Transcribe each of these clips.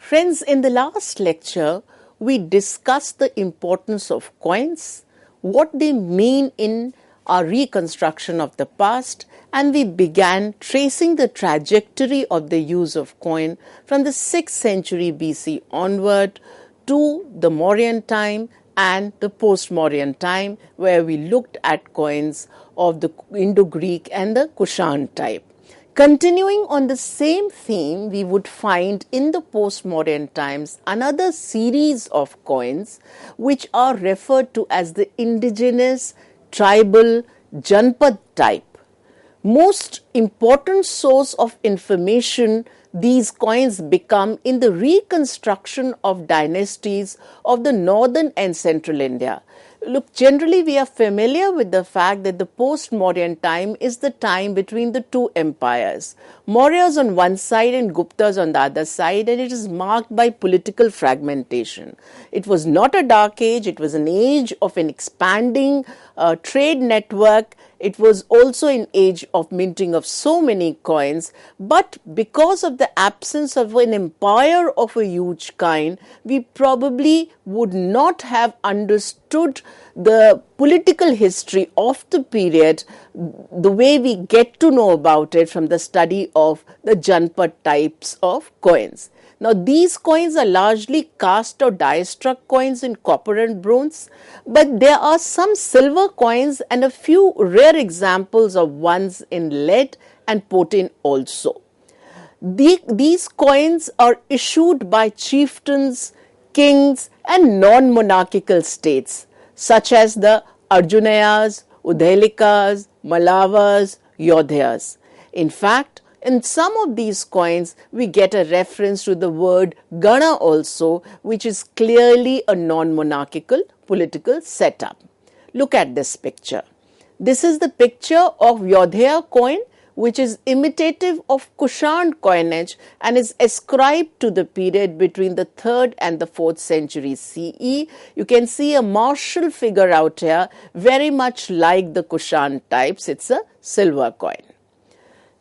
Friends, in the last lecture, we discussed the importance of coins, what they mean in our reconstruction of the past, and we began tracing the trajectory of the use of coin from the 6th century BC onward to the Mauryan time and the post-Mauryan time, where we looked at coins of the Indo-Greek and the Kushan type. Continuing on the same theme, we would find in the post-Mauryan times another series of coins which are referred to as the indigenous, tribal, Janpad type. Most important source of information these coins become in the reconstruction of dynasties of the northern and central India. Look, generally we are familiar with the fact that the post-Mauryan time is the time between the two empires. Mauryas on one side and Guptas on the other side, and it is marked by political fragmentation. It was not a dark age, it was an age of an expanding trade network. It was also an age of minting of so many coins, but because of the absence of an empire of a huge kind, we probably would not have understood the political history of the period the way we get to know about it from the study of the Janpad types of coins. Now, these coins are largely cast or die-struck coins in copper and bronze, but there are some silver coins and a few rare examples of ones in lead and potin also. These coins are issued by chieftains, kings, and non-monarchical states, such as the Arjunayas, Udhalikas, Mallavas, Yodhyas. In fact, in some of these coins, we get a reference to the word Gana also, which is clearly a non-monarchical political setup. Look at this picture. This is the picture of Yodhya coin, which is imitative of Kushan coinage and is ascribed to the period between the 3rd and the 4th century CE. You can see a martial figure out here, very much like the Kushan types. It's a silver coin.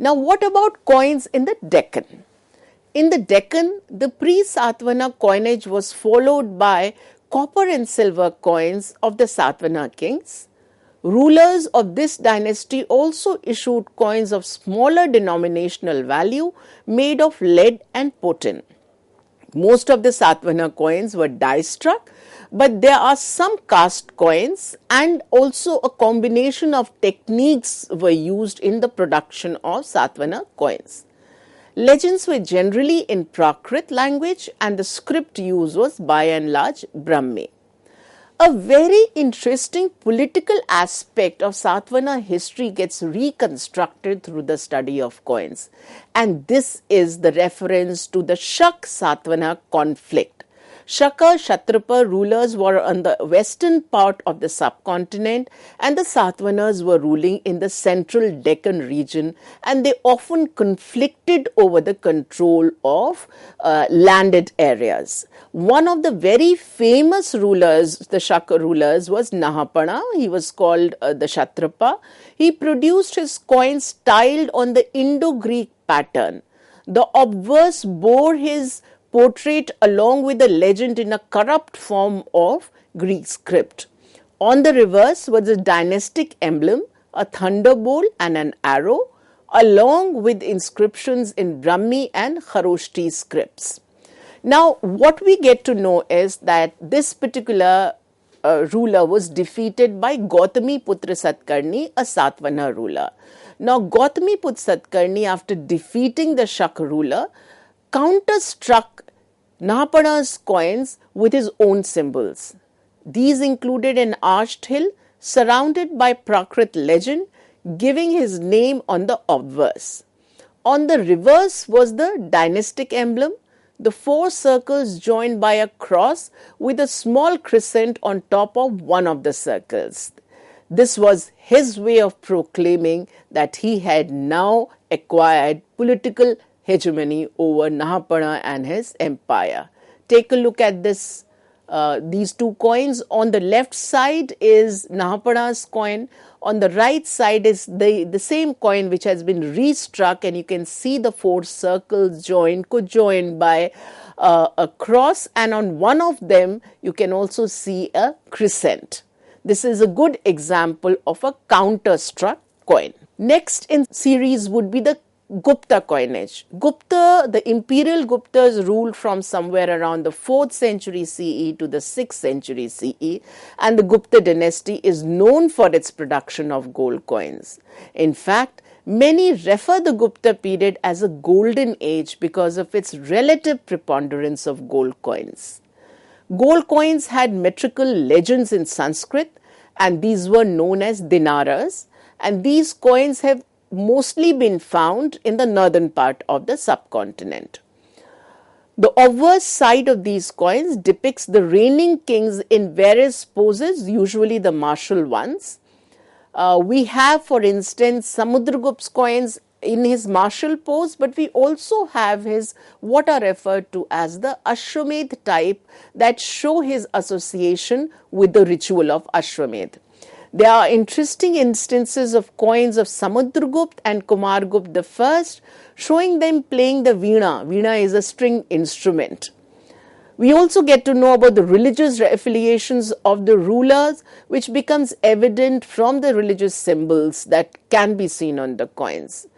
Now, what about coins in the Deccan? In the Deccan, the pre-Satvana coinage was followed by copper and silver coins of the Satvana kings. Rulers of this dynasty also issued coins of smaller denominational value made of lead and potin. Most of the Satvana coins were die-struck, but there are some cast coins, and also a combination of techniques were used in the production of Satvana coins. Legends were generally in Prakrit language, and the script used was by and large Brahmi. A very interesting political aspect of Satvana history gets reconstructed through the study of coins, and this is the reference to the Shak-Satvana conflict. Shaka Kshatrapa rulers were on the western part of the subcontinent, and the Satvanas were ruling in the central Deccan region, and they often conflicted over the control of landed areas. One of the very famous rulers, the Shaka rulers, was Nahapana. He was called the Kshatrapa. He produced his coins tiled on the Indo-Greek pattern. The obverse bore his portrait along with the legend in a corrupt form of Greek script. On the reverse was a dynastic emblem, a thunderbolt and an arrow, along with inscriptions in Brahmi and Kharoshti scripts. Now, what we get to know is that this particular ruler was defeated by Gautami Putra Satkarni, a Satvana ruler. Now, Gautami Putra Satkarni, after defeating the Shak ruler, counter-struck Nahapana's coins with his own symbols. These included an arched hill surrounded by Prakrit legend, giving his name on the obverse. On the reverse was the dynastic emblem, the 4 circles joined by a cross with a small crescent on top of one of the circles. This was his way of proclaiming that he had now acquired political hegemony over Nahapana and his empire. Take a look at this these two coins. On the left side is Nahapana's coin. On the right side is the same coin which has been restruck, and you can see the four circles co-joined by a cross, and on one of them you can also see a crescent. This is a good example of a counter-struck coin. Next in series would be the Gupta coinage. The imperial Guptas ruled from somewhere around the 4th century CE to the 6th century CE, and the Gupta dynasty is known for its production of gold coins. In fact, many refer the Gupta period as a golden age because of its relative preponderance of gold coins. Gold coins had metrical legends in Sanskrit, and these were known as dinaras, and these coins have mostly been found in the northern part of the subcontinent. The obverse side of these coins depicts the reigning kings in various poses, usually the martial ones. We have, for instance, Samudragupta's coins in his martial pose, but we also have his what are referred to as the Ashwamedh type that show his association with the ritual of Ashwamedh. There are interesting instances of coins of Samudragupta and Kumargupta I, showing them playing the veena. Veena is a string instrument. We also get to know about the religious affiliations of the rulers, which becomes evident from the religious symbols that can be seen on the coins.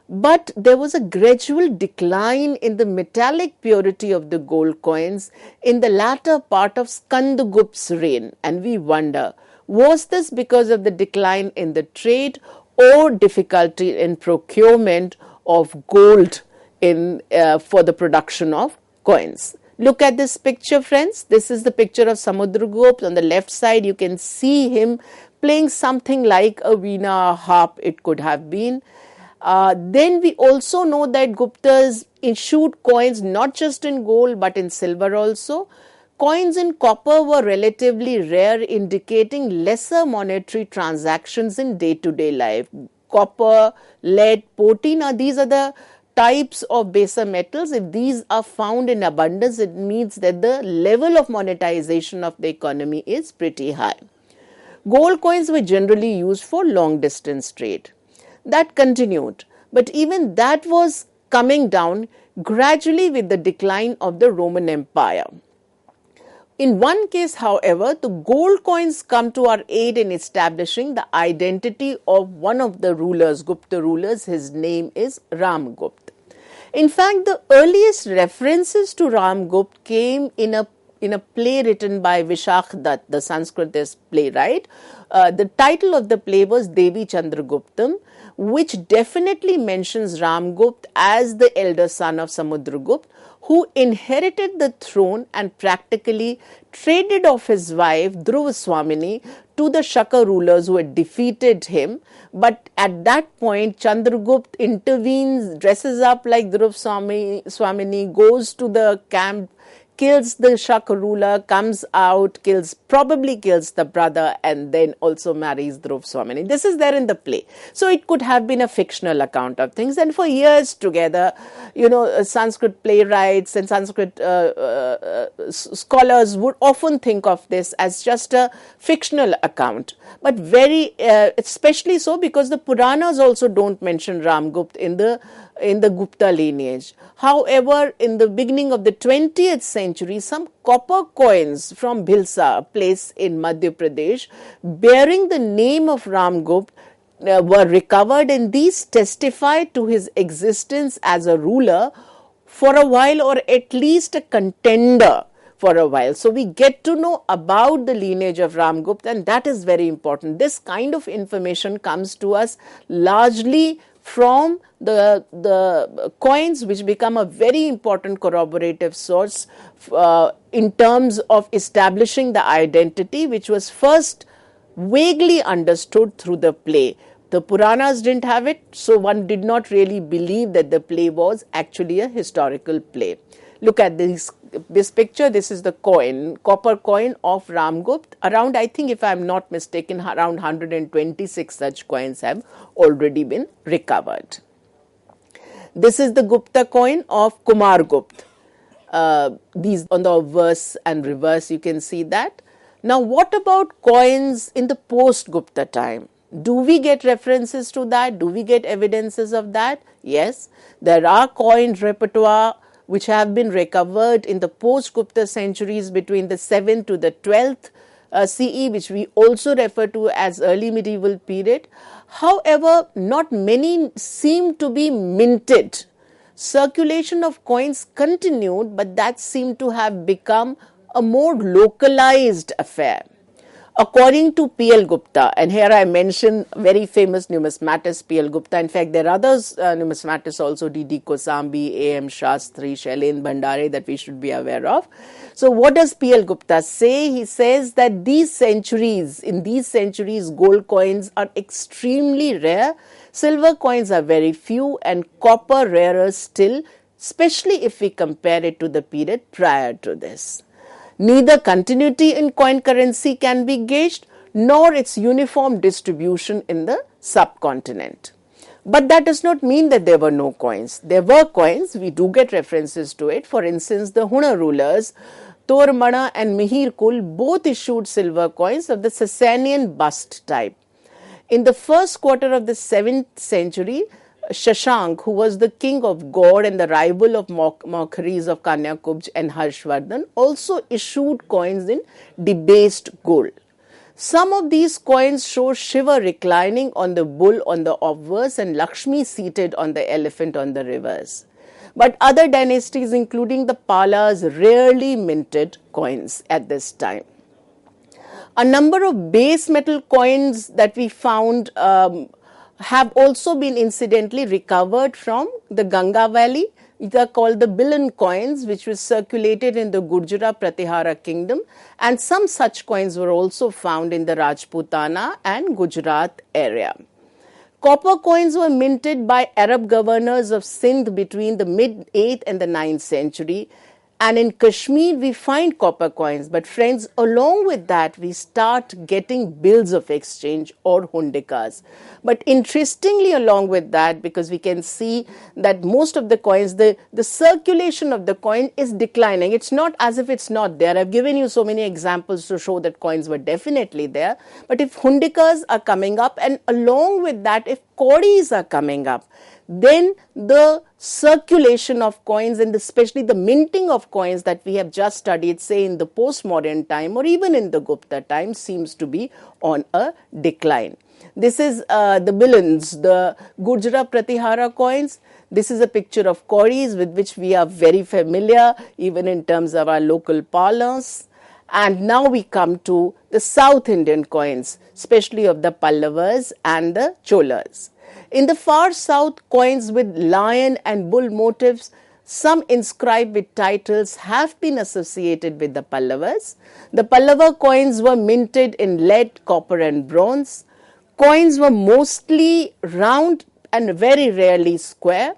But there was a gradual decline in the metallic purity of the gold coins in the latter part of Skandagupta's reign, and we wonder, was this because of the decline in the trade or difficulty in procurement of gold for the production of coins? Look at this picture, friends. This is the picture of Samudragupta. On the left side, you can see him playing something like a veena, a harp, it could have been. Then we also know that Guptas issued coins not just in gold but in silver also. Coins in copper were relatively rare, indicating lesser monetary transactions in day-to-day life. Copper, lead, potina, these are the types of baser metals. If these are found in abundance, it means that the level of monetization of the economy is pretty high. Gold coins were generally used for long-distance trade. That continued, but even that was coming down gradually with the decline of the Roman Empire. In one case, however, the gold coins come to our aid in establishing the identity of one of the rulers, Gupta rulers. His name is Ramgupta. In fact, the earliest references to Ramgupta came in a play written by Vishakh Dutt, the Sanskritist playwright. The title of the play was Devi Chandraguptam, which definitely mentions Ramgupta as the elder son of Samudragupta, who inherited the throne and practically traded off his wife Dhruvaswamini to the Shaka rulers who had defeated him. But at that point, Chandragupta intervenes, dresses up like Dhruvaswamini, goes to the camp, kills the Shaka ruler, comes out, probably kills the brother, and then also marries Dhruvaswamini. This is there in the play. So it could have been a fictional account of things. And for years together, Sanskrit playwrights and Sanskrit scholars would often think of this as just a fictional account. But especially so because the Puranas also don't mention Ramgupta in the Gupta lineage. However, in the beginning of the 20th century, some copper coins from Bhilsa, a place in Madhya Pradesh, bearing the name of Ramgupta were recovered, and these testified to his existence as a ruler for a while, or at least a contender for a while. So we get to know about the lineage of Ramgupta, and that is very important. This kind of information comes to us largely from the coins, which become a very important corroborative source in terms of establishing the identity, which was first vaguely understood through the play. The Puranas didn't have it, so one did not really believe that the play was actually a historical play. Look at this picture. This is the copper coin of Ramgupta. Around, I think if I am not mistaken, around 126 such coins have already been recovered. This is the Gupta coin of Kumargupta. these on the obverse and reverse, you can see that. Now, what about coins in the post-Gupta time? Do we get references to that? Do we get evidences of that? Yes, there are coin repertoire which have been recovered in the post-Gupta centuries between the 7th to the 12th CE, which we also refer to as early medieval period. However, not many seem to be minted. Circulation of coins continued, but that seemed to have become a more localized affair. According to P.L. Gupta, and here I mention very famous numismatist P.L. Gupta. In fact, there are others numismatists also, D.D. Kosambi, A.M. Shastri, Shailendra Bhandare, that we should be aware of. So what does P.L. Gupta say? He says that in these centuries, gold coins are extremely rare, silver coins are very few, and copper rarer still, especially if we compare it to the period prior to this. Neither continuity in coin currency can be gauged, nor its uniform distribution in the subcontinent. But that does not mean that there were no coins. There were coins, we do get references to it. For instance, the Huna rulers, Tormana and Mihir Kul, both issued silver coins of the Sasanian bust type. In the first quarter of the 7th century, Shashank, who was the king of God and the rival of Mokharis of Kanyakubj and Harshvardhan, also issued coins in debased gold. Some of these coins show Shiva reclining on the bull on the obverse and Lakshmi seated on the elephant on the reverse. But other dynasties, including the Palas, rarely minted coins at this time. A number of base metal coins that we found have also been incidentally recovered from the Ganga Valley. These are called the Bilan coins, which was circulated in the Gurjara Pratihara kingdom, and some such coins were also found in the Rajputana and Gujarat area. Copper coins were minted by Arab governors of Sindh between the mid-8th and the 9th century. And in Kashmir, we find copper coins. But friends, along with that, we start getting bills of exchange or hundikas. But interestingly, along with that, because we can see that most of the coins, the circulation of the coin is declining. It's not as if it's not there. I've given you so many examples to show that coins were definitely there. But if hundikas are coming up, and along with that, if kauris are coming up, then the circulation of coins and especially the minting of coins that we have just studied, say in the postmodern time or even in the Gupta time, seems to be on a decline. This is the Bilans, the Gurjara Pratihara coins. This is a picture of kauris with which we are very familiar, even in terms of our local parlance. And now we come to the South Indian coins, especially of the Pallavas and the Cholas. In the far south, coins with lion and bull motifs, some inscribed with titles, have been associated with the Pallavas. The Pallava coins were minted in lead, copper and bronze. Coins were mostly round and very rarely square.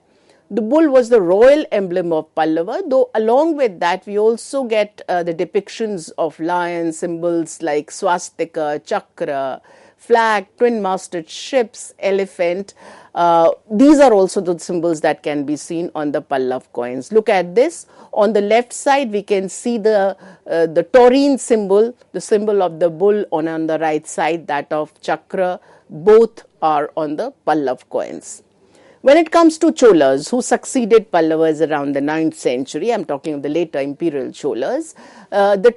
The bull was the royal emblem of Pallava, though along with that we also get the depictions of lion symbols like swastika, chakra, flag, twin-masted ships, elephant. These are also the symbols that can be seen on the Pallav coins. Look at this. On the left side, we can see the taurine symbol, the symbol of the bull, on the right side, that of chakra. Both are on the Pallav coins. When it comes to Cholas, who succeeded Pallavas around the 9th century, I'm talking of the later imperial Cholas, the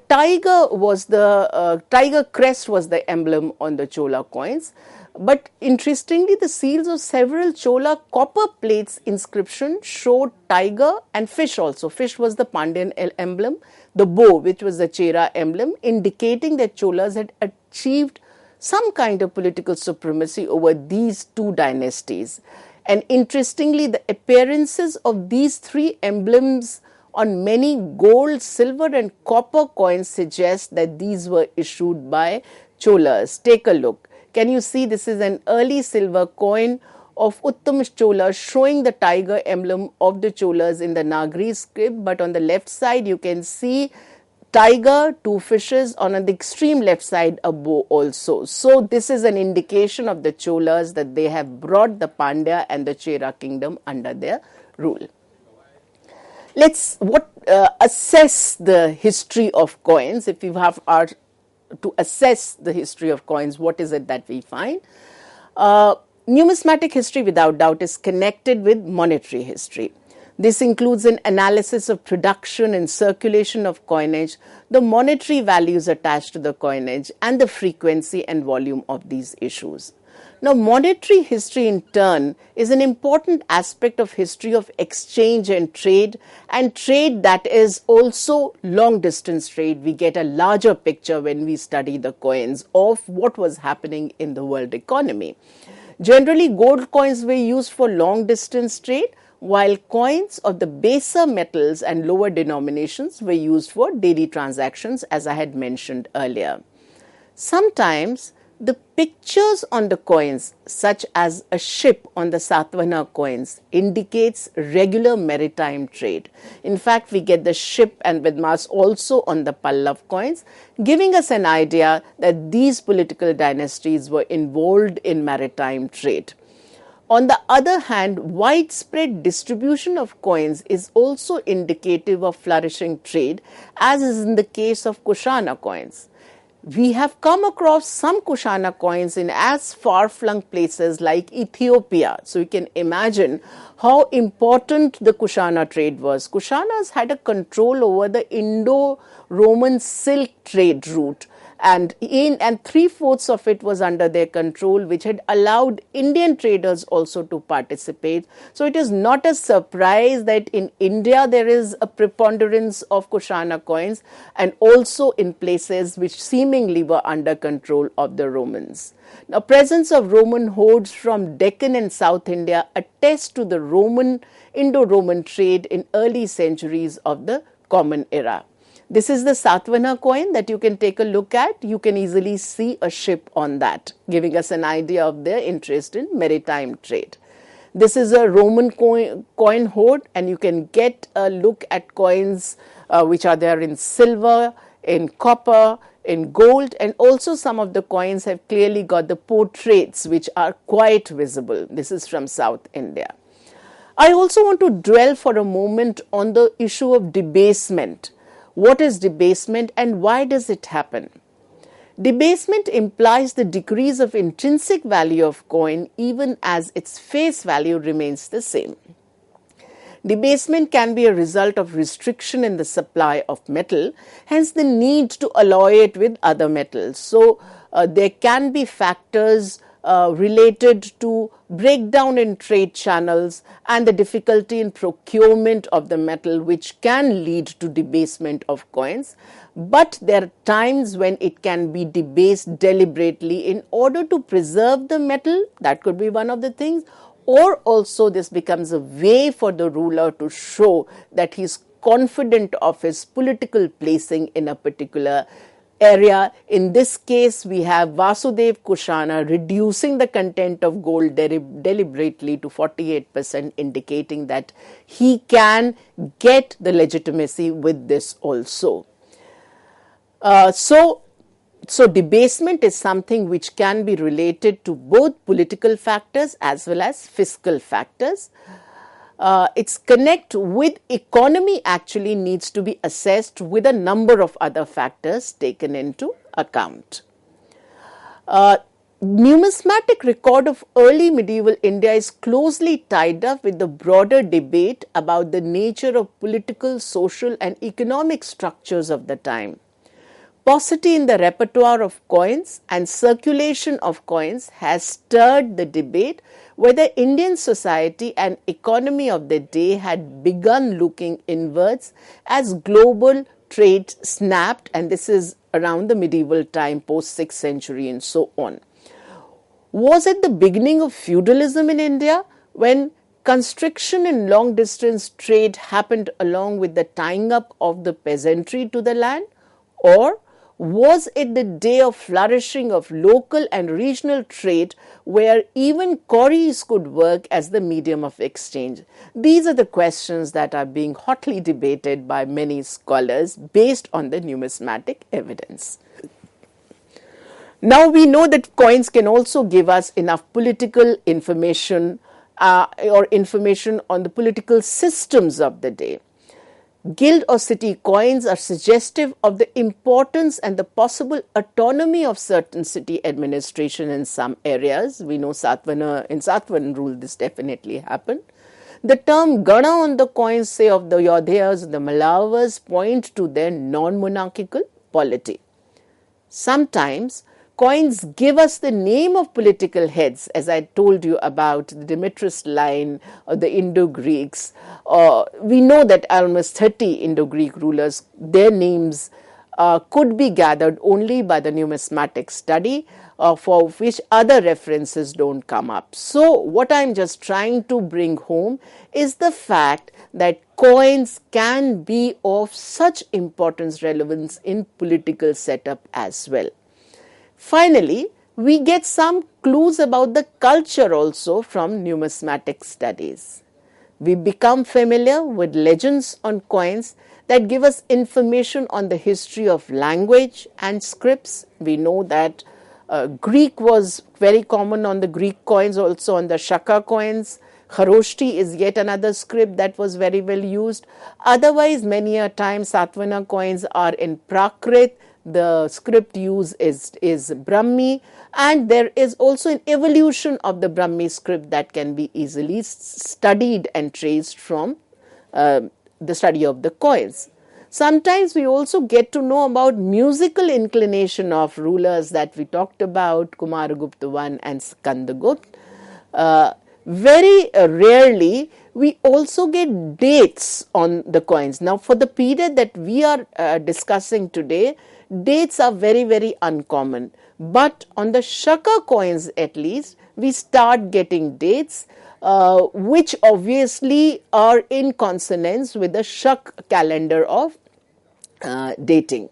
tiger crest was the emblem on the Chola coins. But interestingly, the seals of several Chola copper plates inscription showed tiger and fish also. Fish was the Pandyan emblem, the bow, which was the Chera emblem, indicating that Cholas had achieved some kind of political supremacy over these two dynasties. And interestingly, the appearances of these three emblems on many gold, silver and copper coins suggest that these were issued by Cholas. Take a look. Can you see this is an early silver coin of Uttam Chola showing the tiger emblem of the Cholas in the Nagari script, but on the left side you can see tiger, two fishes, on the extreme left side a bow also. So this is an indication of the Cholas that they have brought the Pandya and the Chera kingdom under their rule. Let's assess the history of coins. If you have to assess the history of coins, what is it that we find? Numismatic history, without doubt, is connected with monetary history. This includes an analysis of production and circulation of coinage, the monetary values attached to the coinage, and the frequency and volume of these issues. Now, monetary history in turn is an important aspect of history of exchange and trade that is also long distance trade. We get a larger picture when we study the coins of what was happening in the world economy. Generally, gold coins were used for long distance trade, while coins of the baser metals and lower denominations were used for daily transactions, as I had mentioned earlier. Sometimes the pictures on the coins, such as a ship on the Satvana coins, indicates regular maritime trade. In fact, we get the ship and with mast also on the Pallav coins, giving us an idea that these political dynasties were involved in maritime trade. On the other hand, widespread distribution of coins is also indicative of flourishing trade, as is in the case of Kushana coins. We have come across some Kushana coins in as far-flung places like Ethiopia. So you can imagine how important the Kushana trade was. Kushanas had a control over the Indo-Roman silk trade route, and 3/4 of it was under their control, which had allowed Indian traders also to participate. So it is not a surprise that in India there is a preponderance of Kushana coins, and also in places which seemingly were under control of the Romans. Now, presence of Roman hordes from Deccan and South India attest to the Indo-Roman trade in early centuries of the Common Era. This is the Satvana coin that you can take a look at. You can easily see a ship on that, giving us an idea of their interest in maritime trade. This is a Roman coin hoard, and you can get a look at coins which are there in silver, in copper, in gold, and also some of the coins have clearly got the portraits which are quite visible. This is from South India. I also want to dwell for a moment on the issue of debasement. What is debasement and why does it happen? Debasement implies the decrease of intrinsic value of coin even as its face value remains the same. Debasement can be a result of restriction in the supply of metal, hence the need to alloy it with other metals. So there can be factors related to breakdown in trade channels and the difficulty in procurement of the metal, which can lead to debasement of coins. But there are times when it can be debased deliberately in order to preserve the metal. That could be one of the things. Or also this becomes a way for the ruler to show that he is confident of his political placing in a particular area. In this case, we have Vasudev Kushana reducing the content of gold deliberately to 48%, indicating that he can get the legitimacy with this also. So debasement is something which can be related to both political factors as well as fiscal factors. Its connect with economy actually needs to be assessed with a number of other factors taken into account. Numismatic record of early medieval India is closely tied up with the broader debate about the nature of political, social and economic structures of the time. Paucity in the repertoire of coins and circulation of coins has stirred the debate whether Indian society and economy of the day had begun looking inwards as global trade snapped, and this is around the medieval time, post 6th century and so on. Was it the beginning of feudalism in India when constriction in long distance trade happened along with the tying up of the peasantry to the land? Or was it the day of flourishing of local and regional trade where even quarries could work as the medium of exchange? These are the questions that are being hotly debated by many scholars based on the numismatic evidence. Now we know that coins can also give us enough political information or information on the political systems of the day. Guild or city coins are suggestive of the importance and the possible autonomy of certain city administration in some areas. We know in Satvahan rule this definitely happened. The term Gana on the coins, say of the Yodhayas, the Mallavas, point to their non-monarchical polity. Sometimes coins give us the name of political heads, as I told you about the Demetrius line or the Indo-Greeks. We know that almost 30 Indo-Greek rulers, their names could be gathered only by the numismatic study, for which other references don't come up. So what I'm just trying to bring home is the fact that coins can be of such importance, relevance in political setup as well. Finally, we get some clues about the culture also from numismatic studies. We become familiar with legends on coins that give us information on the history of language and scripts. We know that Greek was very common on the Greek coins, also on the Shaka coins. Kharoshti is yet another script that was very well used. Otherwise, many a time Satvana coins are in Prakrit. The script used is Brahmi, and there is also an evolution of the Brahmi script that can be easily studied and traced from the study of the coins. Sometimes we also get to know about musical inclination of rulers that we talked about, Kumaragupta I and Skandagupta. Very rarely we also get dates on the coins. Now, for the period that we are discussing today, dates are very, very uncommon. But on the Shaka coins at least, we start getting dates, which obviously are in consonance with the Shak calendar of dating.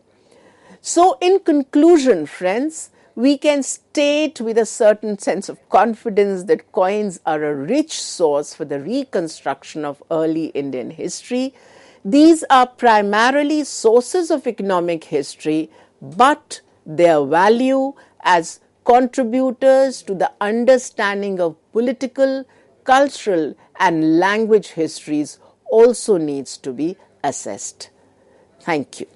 So, in conclusion, friends, we can state with a certain sense of confidence that coins are a rich source for the reconstruction of early Indian history. These are primarily sources of economic history, but their value as contributors to the understanding of political, cultural, and language histories also needs to be assessed. Thank you.